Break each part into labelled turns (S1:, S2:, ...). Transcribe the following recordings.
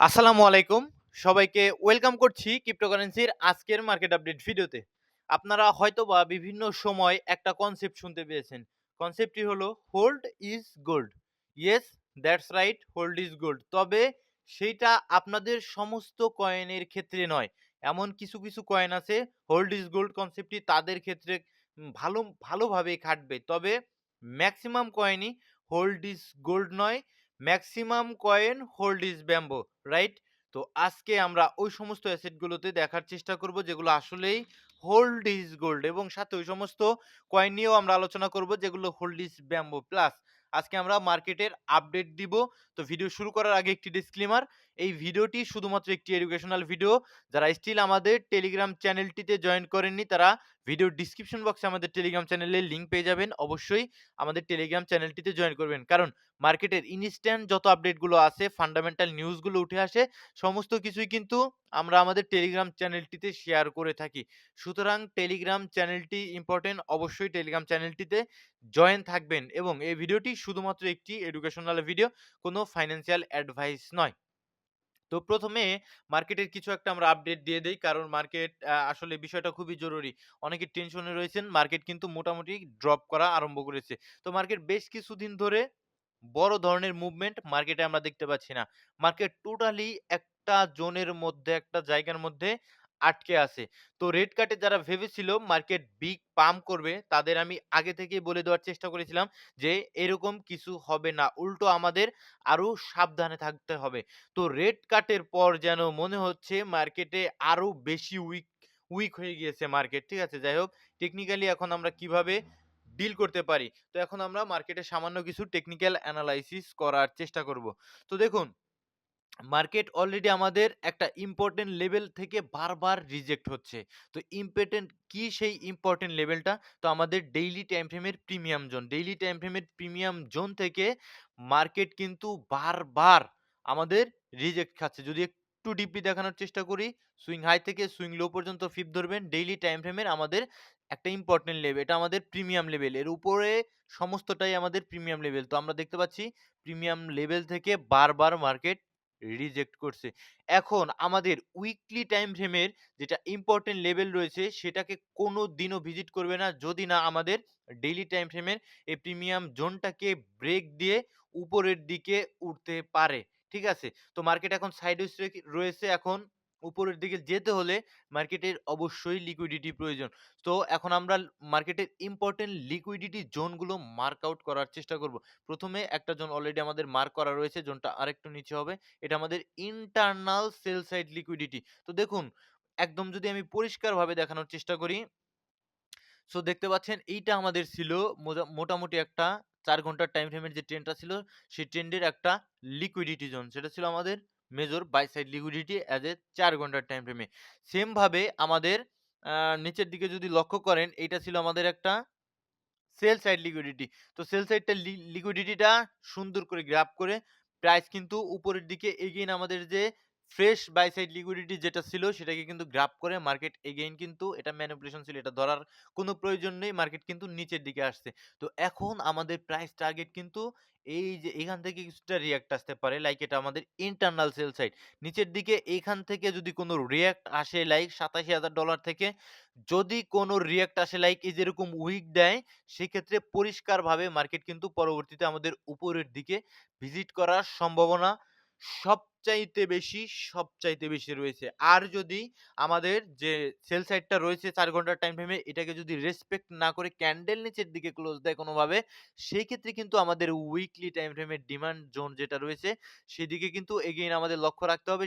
S1: আসসালামু আলাইকুম। সবাইকে ওয়েলকাম করছি ক্রিপ্টোকারেন্সির আজকের মার্কেট আপডেট ভিডিওতে। আপনারা হয়তোবা বিভিন্ন সময় একটা কনসেপ্ট শুনতে পেয়েছেন। কনসেপ্টটি হলো hold is gold. Yes, that's right, hold is gold. তবে সেইটা আপনাদের সমস্ত কয়েনের ক্ষেত্রে নয়। এমন কিছু কয়েন আছে হোল্ড ইজ গোল্ড কনসেপ্টটি তাদের ক্ষেত্রে ভালোভাবে খাটবে। তবে ম্যাক্সিমাম কয়েনই হোল্ড ইজ গোল্ড নয়। Maximum coin hold is bamboo, right? তো আজকে আমরা ওই সমস্ত অ্যাসেটগুলোতে দেখার চেষ্টা করব যেগুলো আসলেই হোল্ড ইজ গোল্ড, এবং সাথে ওই সমস্ত কয়েন নিয়েও আমরা আলোচনা করব যেগুলো হোল্ড ইজ ব্যাম্বো প্লাস। আজকে আমরা মার্কেটের আপডেট দিব। তো ভিডিও শুরু করার আগে একটি ডিসক্লেমার, এই ভিডিওটি শুধুমাত্র একটি এডুকেশনাল ভিডিও। যারা স্টিল আমাদের টেলিগ্রাম চ্যানেলটিতে জয়েন করেননি তারা ভিডিওর ডিসক্রিপশন বক্সে আমাদের টেলিগ্রাম চ্যানেলের লিঙ্ক পেয়ে যাবেন। অবশ্যই আমাদের টেলিগ্রাম চ্যানেলটিতে জয়েন করবেন, কারণ মার্কেটের ইনস্ট্যান্ট যত আপডেটগুলো আছে, ফান্ডামেন্টাল নিউজগুলো উঠে আসে, সমস্ত কিছুই কিন্তু আমরা আমাদের টেলিগ্রাম চ্যানেলটিতে শেয়ার করে থাকি। সুতরাং টেলিগ্রাম চ্যানেলটি ইম্পর্টেন্ট, অবশ্যই টেলিগ্রাম চ্যানেলটিতে জয়েন থাকবেন। এবং এই ভিডিওটি শুধুমাত্র একটি এডুকেশনাল ভিডিও, কোনো ফাইন্যান্সিয়াল অ্যাডভাইস নয়। তো প্রথমে মার্কেটের কিছু একটা আমরা আপডেট দিয়ে দেই, কারণ মার্কেট আসলে বিষয়টা খুবই জরুরি। অনেকে টেনশনে রয়েছেন, মার্কেট কিন্তু মোটামুটি ড্রপ করা আরম্ভ করেছে। তো মার্কেট বেশ কিছুদিন ধরে বড় ধরনের মুভমেন্ট মার্কেটে আমরা দেখতে পাচ্ছি না। মার্কেট টোটালি একটা জোনের মধ্যে, একটা জায়গার মধ্যে আটকে আছে। তো রেড কার্টে যারা ভেবেছিল মার্কেট বিগ পাম্প করবে, তাদের আমি আগে থেকেই বলে দেওয়ার চেষ্টা করেছিলাম যে এরকম কিছু হবে না। উল্টো আমাদের আরো সাবধানে থাকতে হবে। তো রেড কাটের পর যেন মনে হচ্ছে মার্কেটে আরো বেশি উইক হয়ে গিয়েছে মার্কেট। ঠিক আছে? যাই হোক, টেকনিক্যালি এখন আমরা কিভাবে ডিল করতে পারি। তো এখন আমরা মার্কেটে সামান্য কিছু টেকনিক্যাল অ্যানালাইসিস করার চেষ্টা করব। তো দেখুন, মার্কেট অলরেডি আমাদের একটা ইম্পোর্টেন্ট লেভেল থেকে বারবার রিজেক্ট হচ্ছে। তো ইম্পোর্টেন্ট কি সেই ইম্পোর্টেন্ট লেভেলটা? তো আমাদের ডেইলি টাইম ফ্রেমের প্রিমিয়াম জোন। ডেইলি টাইম ফ্রেমের প্রিমিয়াম জোন থেকে মার্কেট কিন্তু বারবার আমাদের রিজেক্ট খাচ্ছে। যদি একটু ডিপলি দেখানোর চেষ্টা করি, সুইং হাই থেকে সুইং লো পর্যন্ত ফিব ধরবেন। ডেইলি টাইম ফ্রেমের আমাদের একটা ইম্পোর্টেন্ট লেভেল। এটা আমাদের প্রিমিয়াম লেভেল। এর উপরে সমস্তটাই আমাদের প্রিমিয়াম লেভেল। তো আমরা দেখতে পাচ্ছি প্রিমিয়াম লেভেল থেকে বারবার মার্কেট রিজেক্ট করছে। এখন আমাদের উইকলি টাইম ফ্রেমের যেটা ইম্পোর্টেন্ট লেভেল রয়েছে সেটাকে কোনদিনও ভিজিট করবে না, যদি না আমাদের ডেইলি টাইম ফ্রেমের এই প্রিমিয়াম জোনটাকে ব্রেক দিয়ে উপরের দিকে উঠতে পারে। ঠিক আছে? তো মার্কেট এখন সাইডওয়েজ রয়েছে। এখন উপরের দিকে যেতে হলে মার্কেটের অবশ্যই লিকুইডিটি প্রয়োজন। তো এখন আমরা মার্কেটের ইম্পোর্টেন্ট লিকুইডিটি জোনগুলো মার্ক আউট করার চেষ্টা করব। প্রথমে একটা জোন অলরেডি আমাদের মার্ক করা রয়েছে, জোনটা আরেকটু নিচে হবে। এটা আমাদের ইন্টারনাল সেল সাইড লিকুইডিটি। তো দেখুন, একদম যদি আমি পরিষ্কারভাবে দেখানোর চেষ্টা করি, সো দেখতে পাচ্ছেন এইটা আমাদের ছিল মোটামুটি একটা ৪ ঘন্টার টাইম ফ্রেমের যে ট্রেন্ডটা ছিল, সেই ট্রেন্ডের একটা লিকুইডিটি জোন। সেটা ছিল আমাদের major buy side liquidity as a ৪ ঘন্টার টাইম ফ্রেমে। সেম ভাবে আমাদের নিচের দিকে যদি লক্ষ্য করেন, এইটা ছিল আমাদের একটা সেল সাইড লিকুইডিটি। তো সেল সাইডটা লিকুইডিটিটা সুন্দর করে গ্র্যাব করে প্রাইস কিন্তু উপরের দিকে এগেইন আমাদের যে ফ্রেশ বাই সাইড লিকুইডিটি যেটা ছিল সেটাকে কিন্তু গ্র্যাব করে মার্কেট এগেইন কিন্তু এটা ম্যানিপুলেশন ছিল। এটা ধরার কোনো প্রয়োজন নেই। মার্কেট কিন্তু নিচের দিকে আসছে। তো এখন আমাদের প্রাইস টার্গেট কিন্তু এই যে এখান থেকে কিছুটা রিঅ্যাক্ট আসতে পারে। লাইক এটা আমাদের ইন্টারনাল সেল সাইড। নিচের দিকে এইখান থেকে যদি কোনো রিঅ্যাক্ট আসে লাইক $৮৭,০০০ থেকে, যদি কোনো রিঅ্যাক্ট আসে লাইক এই যেরকম উইক দেয়, সেক্ষেত্রে পরিষ্কারভাবে মার্কেট কিন্তু পরবর্তীতে আমাদের উপরের দিকে ভিজিট করার সম্ভাবনা সবচাইতে বেশি রয়েছে। আর যদি আমাদের যে সেল সাইডটা রয়েছে ৪ ঘন্টার টাইম ফ্রেমে, এটাকে যদি রেসপেক্ট না করে ক্যান্ডেল নিচের দিকে ক্লোজ দেয় কোনোভাবে, সেই ক্ষেত্রে কিন্তু আমাদের উইকলি টাইম ফ্রেমের ডিমান্ড জোন যেটা রয়েছে সেদিকে কিন্তু এগেইন আমাদের লক্ষ্য রাখতে হবে।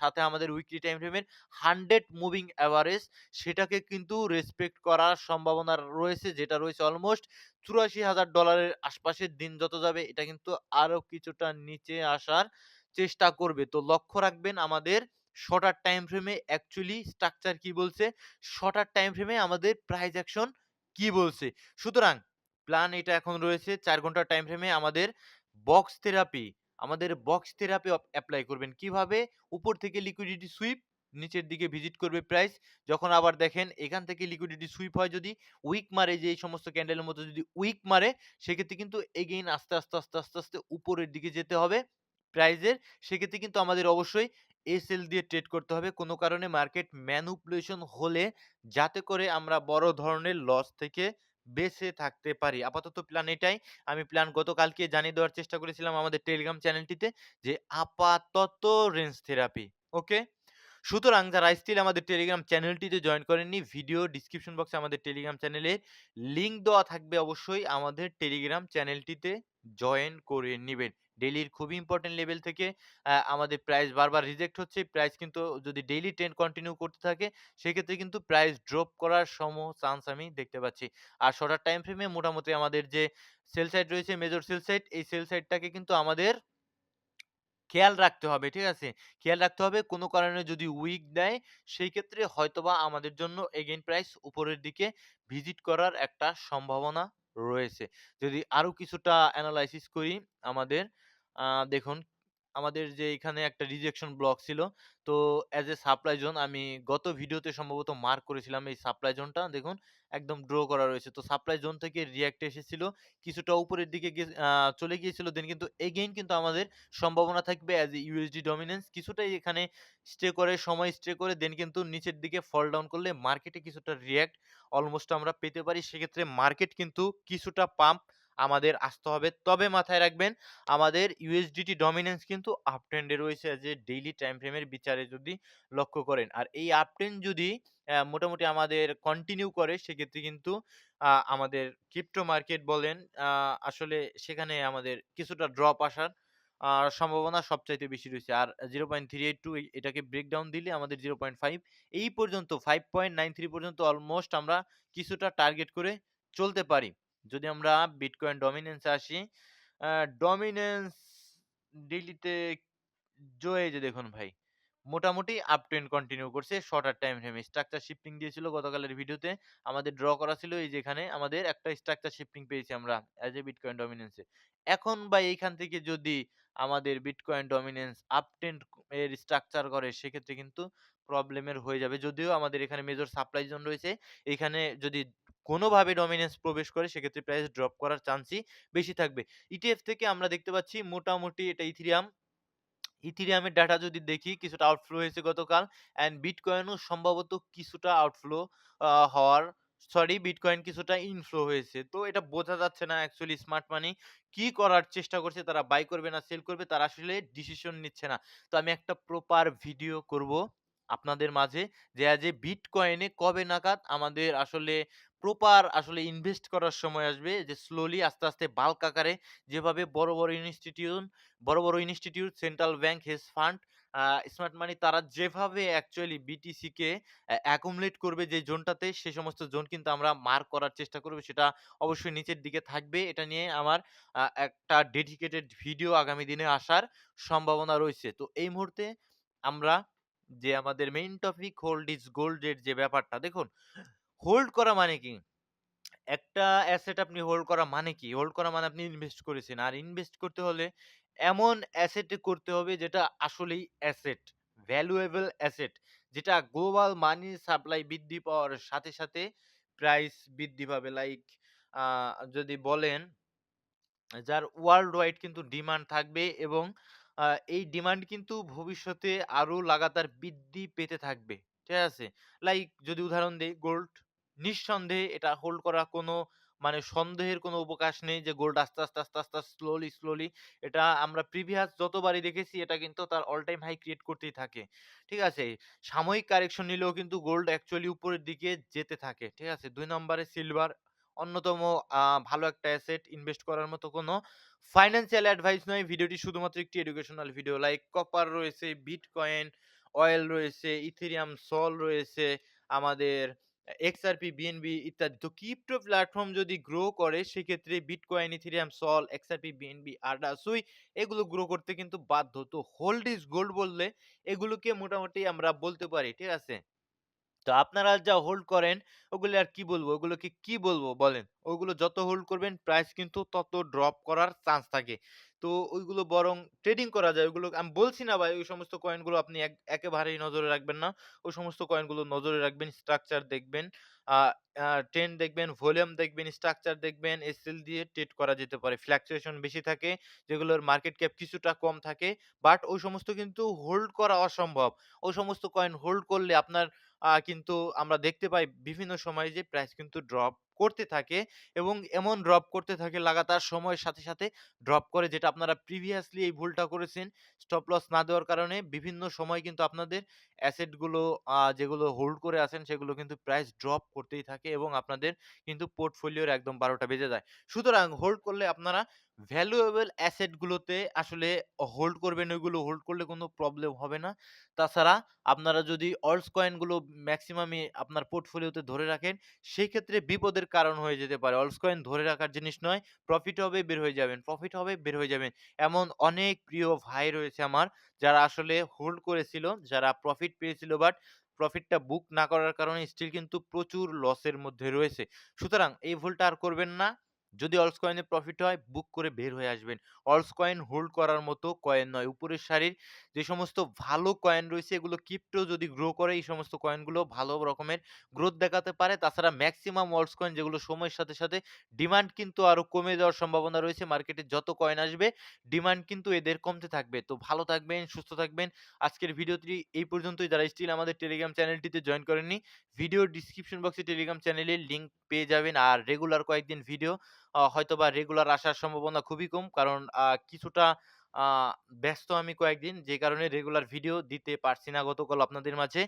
S1: সাথে আমাদের উইকলি টাইম ফ্রেমের 100 মুভিং এভারেজ সেটাকে কিন্তু রেসপেক্ট করার সম্ভাবনা রয়েছে, যেটা রয়েছে অলমোস্ট $৮৪,০০০ আশপাশের। দিন যত যাবে এটা কিন্তু আরো কিছুটা নিচে আসার চেষ্টা করবে। তো লক্ষ্য রাখবেন আমাদের শর্টার টাইম ফ্রেমে অ্যাকচুয়ালি স্ট্রাকচার কি বলছে, শর্টার টাইম ফ্রেমে আমাদের প্রাইস অ্যাকশন কি বলছে। সুতরাং প্ল্যান এটা এখন রয়েছে ৪ ঘন্টার টাইম ফ্রেমে আমাদের বক্স থেরাপি এপ্লাই করবেন। কিভাবে? উপর থেকে লিকুইডিটি সুইপ, নিচের দিকে ভিজিট করবে প্রাইস। যখন আবার দেখেন এখান থেকে লিকুইডিটি সুইপ হয়, যদি উইক মারে, যে এই সমস্ত ক্যান্ডেলের মতো যদি উইক মারে, সেক্ষেত্রে কিন্তু এগেইন আস্তে উপরের দিকে যেতে হবে। প্রাইজের, সেক্ষেত্রে কিন্তু আমাদের অবশ্যই এসএল দিয়ে ট্রেড করতে হবে। কোনো কারণে মার্কেট ম্যানিপুলেশন হলে যাতে করে আমরা বড় ধরনের লস থেকে বেঁচে থাকতে পারি। আপাতত প্ল্যান এটাই। আমি প্ল্যান গতকালকে জানিয়ে দেওয়ার চেষ্টা করেছিলাম আমাদের টেলিগ্রাম চ্যানেলটিতে যে আপাতত রেঞ্জ থেরাপি। ওকে? সুতরাং যারা স্টিল আমাদের টেলিগ্রাম চ্যানেলটিতে জয়েন করেননি, ভিডিও ডিসক্রিপশন বক্সে আমাদের টেলিগ্রাম চ্যানেলের লিংক দেওয়া থাকবে। অবশ্যই আমাদের টেলিগ্রাম চ্যানেলটিতে জয়েন করে নিবেন। ডেইলির খুবই ইম্পোর্টেন্ট লেভেল থেকে আমাদের প্রাইস বারবার রিজেক্ট হচ্ছে। প্রাইস কিন্তু যদি ডেইলি ট্রেন্ড কন্টিনিউ করতে থাকে, সেক্ষেত্রে কিন্তু প্রাইস ড্রপ করার চান্স আমি দেখতে পাচ্ছি। আর শর্টার টাইম ফ্রেমে মোটামুটি আমাদের যে সেল সাইড রয়েছে, মেজর সেল সাইড, এই সেল সাইডটাকে কিন্তু আমাদের খেয়াল রাখতে হবে, ঠিক আছে? খেয়াল রাখতে হবে কোনো কারণে যদি উইক দেয়, সেই ক্ষেত্রে হয়তোবা আমাদের জন্য এগেইন প্রাইস উপরের দিকে ভিজিট করার একটা সম্ভাবনা রয়েছে। যদি আরো কিছুটা এনালাইসিস করি আমাদের আ দেখুন আমাদের যে এখানে একটা রিজেকশন ব্লক ছিল। তো এজ এ সাপ্লাই জোন আমি গত ভিডিওতে সম্ভবত মার্ক করেছিলাম এই সাপ্লাই জোনটা দেখুন একদম ড্র করা রয়েছে। তো সাপ্লাই জোন থেকে রিঅ্যাক্ট এসেছিল। কিছুটা উপরের দিকে চলে গিয়েছিল। দেন কিন্তু এগেইন কিন্তু আমাদের সম্ভাবনা থাকবে অ্যাজ এ ইউএসডি ডমিন্যান্স কিছুটাই এখানে স্টে করে, সময় স্টে করে দেন কিন্তু নিচের দিকে ফল ডাউন করলে মার্কেটে কিছুটা রিঅ্যাক্ট অলমোস্ট আমরা পেতে পারি। সেক্ষেত্রে মার্কেট কিন্তু কিছুটা পাম্প আমাদের আসতে হবে। তবে মাথায় রাখবেন আমাদের ইউএসডিটি ডমিন্যান্স কিন্তু আপ ট্রেন্ডে রয়েছে অ্যাজ এ ডেইলি টাইম ফ্রেমের বিচারে যদি লক্ষ্য করেন। আর এই আপ ট্রেন্ড যদি মোটামুটি আমাদের কন্টিনিউ করে সেক্ষেত্রে কিন্তু আমাদের ক্রিপ্টো মার্কেট বলেন আসলে সেখানে আমাদের কিছুটা ড্রপ আসার সম্ভাবনা সবচাইতে বেশি রয়েছে। আর 0.382 এটাকে ব্রেকডাউন দিলে আমাদের 0.5 এই পর্যন্ত 5.93 পর্যন্ত অলমোস্ট আমরা কিছুটা টার্গেট করে চলতে পারি। যদি আমরা বিটকয়েন ডমিন্যান্স এ আসি, আ ডমিন্যান্স ডেইলিতে এই যে দেখুন ভাই, মোটামুটি আপ ট্রেন্ড কন্টিনিউ করছে শর্টার টাইম ফ্রেমে। স্ট্রাকচার শিফটিং দিয়েছিল গতকালের ভিডিওতে। আমাদের ড্র করা ছিল এই যে এখানে আমাদের একটা স্ট্রাকচার শিফটিং পেয়েছি আমরা এজ এ বিটকয়েন ডমিন্যান্স এ। এখন বা এইখান থেকে যদি আমাদের বিটকয়েন ডমিন্যান্স আপ ট্রেন্ড এর স্ট্রাকচার করে সেক্ষেত্রে কিন্তু প্রবলেমের হয়ে যাবে। যদিও আমাদের এখানে মেজর সাপ্লাই জোন রয়েছে। এখানে যদি কোনোভাবে ডমিন্যান্স প্রবেশ করে সেক্ষেত্রে প্রাইস ড্রপ করার চান্সই বেশি থাকবে। ইটিএফ থেকে আমরা দেখতে পাচ্ছি মোটামুটি এটা ইথেরিয়াম ইথেরিয়ামের ডাটা যদি দেখি কিছুটা আউটফ্লো হয়েছে গতকাল অ্যান্ড বিটকয়েনও সম্ভবত কিছুটা আউটফ্লো হওয়ার বিটকয়েন কিছুটা ইনফ্লো হয়েছে। তো এটা বোঝা যাচ্ছে না অ্যাকচুয়ালি স্মার্ট মানি কি করার চেষ্টা করছে, তারা বাই করবে না সেল করবে তারা আসলে ডিসিশন নিচ্ছে না। তো আমি একটা প্রপার ভিডিও করব আপনাদের মাঝে যে আজ বিটকয়েনে কবে নাগাদ আমাদের আসলে প্রপার আসলে ইনভেস্ট করার সময় আসবে, যে স্লোলি আস্তে আস্তে বাল্ক আকারে যেভাবে বড় বড় institute, central bank, hedge fund, smart মানি তারা যেভাবে অ্যাকচুয়ালি বিটিসি কে অ্যাকুমুলেট করবে যে জোনটাতে সে সমস্ত জোন কিন্তু আমরা মার্ক করার চেষ্টা করব। সেটা অবশ্যই নিচের দিকে থাকবে। এটা নিয়ে আমার একটা ডেডিকেটেড ভিডিও আগামী দিনে আসার সম্ভাবনা রয়েছে। তো এই মুহূর্তে আমরা যে আমাদের main topic hold is gold এর যে ব্যাপারটা দেখুন, হোল্ড করা মানে কি? একটা অ্যাসেট আপনি হোল্ড করা মানে কি? হোল্ড করা মানে আপনি ইনভেস্ট করেছেন। আর ইনভেস্ট করতে হলে এমন অ্যাসেটে করতে হবে যেটা আসলেই অ্যাসেট, ভ্যালুয়েবল অ্যাসেট। যেটা গ্লোবাল মানি সাপ্লাই বৃদ্ধি পাওয়ার সাথে, সাথে প্রাইস বৃদ্ধি পাবে। লাইক আ যদি বলেন যার ওয়ার্লড ওয়াইড কিন্তু ডিমান্ড থাকবে এবং আ এই ডিমান্ড কিন্তু ভবিষ্যতে আরো লাগাতার বৃদ্ধি পেতে থাকবে। ঠিক আছে? লাইক যদি উদাহরণ দেই গোল্ড, নিঃসন্দেহে এটা হোল্ড করা কোনো মানে সন্দেহের কোনো অবকাশ নেই যে গোল্ড আস্তে আস্তে স্লোলি এটা আমরা প্রিভিয়াস যতবারই দেখেছি এটা কিন্তু তার অল টাইম হাই ক্রিয়েট করতেই থাকে। ঠিক আছে? সাময়িক কারেকশন নিলেও কিন্তু গোল্ড অ্যাকচুয়ালি উপরের দিকে যেতে থাকে। ঠিক আছে? ২ নম্বরে সিলভার অন্যতম ভালো একটা অ্যাসেট ইনভেস্ট করার মতো কোনো ফাইন্যান্সিয়াল অ্যাডভাইস নয়। ভিডিওটি শুধুমাত্র একটি এডুকেশনাল ভিডিও। লাইক কপার রয়েছে, বিটকয়েন, অয়েল রয়েছে, ইথেরিয়াম, সল রয়েছে, আমাদের XRP, BNB ইত্যাদি। তো ক্রিপ্টো প্ল্যাটফর্ম যদি গ্রো করে সেক্ষেত্রে বিটকয়েন, ইথেরিয়াম, সল, XRP, BNB, ADA, সুই এগুলো গ্রো করতে কিন্তু বাধ্য। তো হোল্ড ইজ গোল্ড বললে এগুলোকে মোটামুটি আমরা বলতে পারি। ঠিক আছে? তো আপনারা যা হোল্ড করেন ওগুলো আর কি বলবো? ওগুলোকে কি বলবো বলেন? ওগুলো যত হোল্ড করবেন প্রাইস কিন্তু তত ড্রপ করার চান্স থাকে। তো ওইগুলো বরং ট্রেডিং করা যায়। ওইগুলো আমি বলছি না ভাই ওই সমস্ত কয়েনগুলো আপনি একেবারেই নজরে রাখবেন না। ওই সমস্ত কয়েনগুলো নজরে রাখবেন, স্ট্রাকচার দেখবেন। আ আ ট্রেন্ড দেখবেন, ভলিউম দেখবেন, স্ট্রাকচার দেখবেন, এসএল দিয়ে ট্রেড করা যেতে পারে। ফ্লাকচুয়েশন বেশি থাকে, যেগুলোর মার্কেট ক্যাপ কিছুটা কম থাকে। বাট ওই সমস্ত কিন্তু হোল্ড করা অসম্ভব। ওই সমস্ত কয়েন হোল্ড করলে আপনার কিন্তু আমরা দেখতে পাই বিভিন্ন সময় যে প্রাইস কিন্তু ড্রপ করতে থাকে এবং এমন ড্রপ করতে থাকে লাগাতার সময়ের সাথে, সাথে ড্রপ করে, যেটা আপনারা প্রিভিয়াসলি এই ভুলটা করেছেন। স্টপ লস না দেওয়ার কারণে বিভিন্ন সময় কিন্তু আপনাদের অ্যাসেট গুলো যেগুলো হোল্ড করে আছেন সেগুলো কিন্তু প্রাইস ড্রপ করতেই থাকে এবং আপনাদের কিন্তু পোর্টফোলিওর একদম ১২ টা বেজে যায়। সুতরাং হোল্ড করলে আপনারা ভ্যালুয়েবল অ্যাসেট গুলোতে আসলে হোল্ড করবেন, ওইগুলো হোল্ড করলে কোনো প্রবলেম হবে না। তাছাড়া আপনারা যদি অল্টস কয়েন গুলো মেক্সিমামই আপনার পোর্টফোলিওতে ধরে রাখেন, সেই ক্ষেত্রে বিপদের কারণ হয়ে যেতে পারে। অল্টস কয়েন ধরে রাখার জিনিস নয়। প্রফিট হবে বের হয়ে যাবেন, প্রফিট হবে বের হয়ে যাবেন। এমন অনেক প্রিয় ভাই রয়েছে আমার, যারা আসলে হোল্ড করেছিল, যারা প্রফিট পেয়েছিল, বাট প্রফিটটা বুক না করার কারণে স্টিল কিন্তু প্রচুর লসের মধ্যে রয়েছে। সুতরাং এই ভুলটা আর করবেন না। যদি অলস কয়েনে প্রফিট হয়, বুক করে বের হয়ে আসবেন। অলস কয়েন হোল্ড করার মতো কয়েন নয়। উপরের সারির যে সমস্ত ভালো কয়েন রয়েছে, এগুলো ক্রিপ্টো যদি গ্রো করে, এই সমস্ত কয়েনগুলো ভালো রকমের গ্রোথ দেখাতে পারে। তাছাড়া মেক্সিমাম অলস কয়েন যেগুলো সময়ের সাথে, সাথে ডিমান্ড কিন্তু আরো কমে যাওয়ার সম্ভাবনা রয়েছে। মার্কেটে যত কয়েন আসবে, ডিমান্ড কিন্তু এদের কমতে থাকবে। তো ভালো থাকবেন, সুস্থ থাকবেন। আজকের ভিডিওটি এই পর্যন্তই। যারা স্টিল আমাদের টেলিগ্রাম চ্যানেলটিতে জয়েন করেননি, ভিডিওর ডিসক্রিপশন বক্সে টেলিগ্রাম চ্যানেলের লিংক পেয়ে যাবেন। আর রেগুলার কয়েকদিন ভিডিও হয়তোবা রেগুলার আসার সম্ভাবনা খুবই কম। কারণ কিছুটা আ ব্যস্ত আমি কয়েকদিন, যে কারণে রেগুলার ভিডিও দিতে পারছি না। গতকাল আপনাদের মাঝে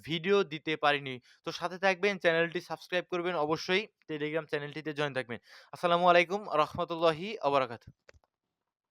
S1: ভিডিও দিতে পারিনি। তো সাথে থাকবেন, চ্যানেলটি সাবস্ক্রাইব করবেন অবশ্যই, টেলিগ্রাম চ্যানেলটিতে জয়েন থাকবেন। আসসালামু আলাইকুম রাহমাতুল্লাহি ওয়া বারাকাতুহু।